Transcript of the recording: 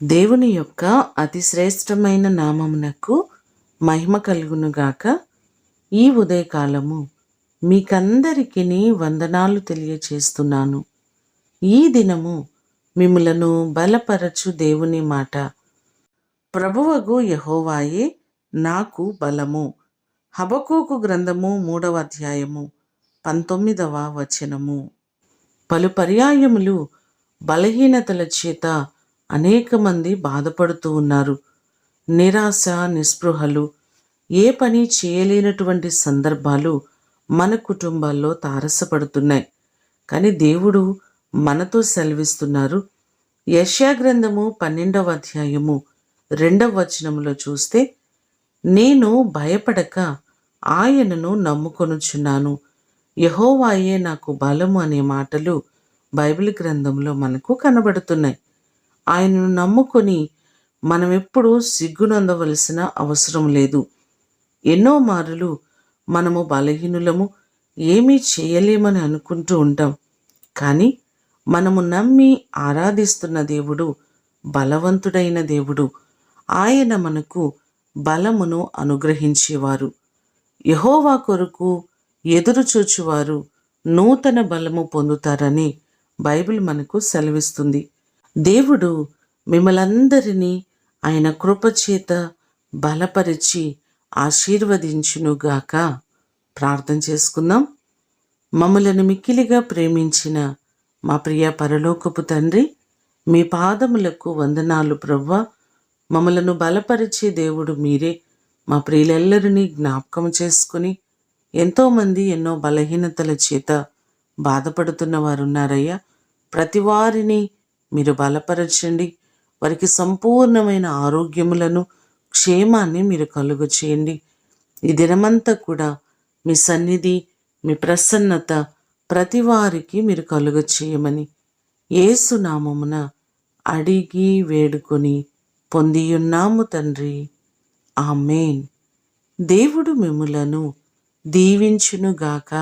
దేవుని యొక్క అతి శ్రేష్టమైన నామమునకు మహిమ కలుగునుగాక. ఈ ఉదయకాలము మీకందరికీ వందనాలు తెలియచేస్తున్నాను. ఈ దినము మిమ్ములను బలపరచు దేవుని మాట. ప్రభువగు యెహోవాయే నాకు బలము. హబక్కూకు గ్రంథము 3వ అధ్యాయము 19వ వచనము. పలు పర్యాయములు బలహీనతల చేత అనేక మంది బాధపడుతూ ఉన్నారు. నిరాశ, నిస్పృహలు, ఏ పని చేయలేనటువంటి సందర్భాలు మన కుటుంబాల్లో తారసపడుతున్నాయి. కానీ దేవుడు మనతో సెలవిస్తున్నారు. యెషయా గ్రంథము 12వ అధ్యాయము 2వ వచనములో చూస్తే, నేను భయపడక ఆయనను నమ్ముకొనుచున్నాను, యెహోవాయే నాకు బలము అనే మాటలు బైబిల్ గ్రంథంలో మనకు కనబడుతున్నాయి. ఆయనను నమ్ముకొని మనం ఎప్పుడూ సిగ్గునందవలసిన అవసరం లేదు. ఎన్నో మారులు మనము బలహీనులము, ఏమీ చేయలేమని అనుకుంటూ ఉంటాం. కానీ మనము నమ్మి ఆరాధిస్తున్న దేవుడు బలవంతుడైన దేవుడు. ఆయన మనకు బలమును అనుగ్రహించేవారు. యెహోవా కొరకు ఎదురు చూచువారు నూతన బలము పొందుతారని బైబిల్ మనకు సెలవిస్తుంది. దేవుడు మిమ్మలందరినీ ఆయన కృపచేత బలపరిచి ఆశీర్వదించునుగాక. ప్రార్థన చేసుకుందాం. మమ్మలను మిక్కిలిగా ప్రేమించిన మా ప్రియ పరలోకపు తండ్రి, మీ పాదములకు వందనాలు ప్రభువా. మమ్మలను బలపరిచే దేవుడు మీరే. మా ప్రియులెల్లరినీ జ్ఞాపకం చేసుకుని, ఎంతోమంది ఎన్నో బలహీనతల చేత బాధపడుతున్న వారు ఉన్నారయ్యా. ప్రతి వారిని మీరు బలపరచండి. వారికి సంపూర్ణమైన ఆరోగ్యములను, క్షేమాన్ని మీరు కలుగ చేయండి. ఈ దినమంతా కూడా మీ సన్నిధి, మీ ప్రసన్నత ప్రతి వారికి మీరు కలుగ చేయమని యేసు నామమున అడిగి వేడుకొని పొందియున్నాము తండ్రి. ఆమేన్. దేవుడు మిమ్ములను దీవించునుగాక.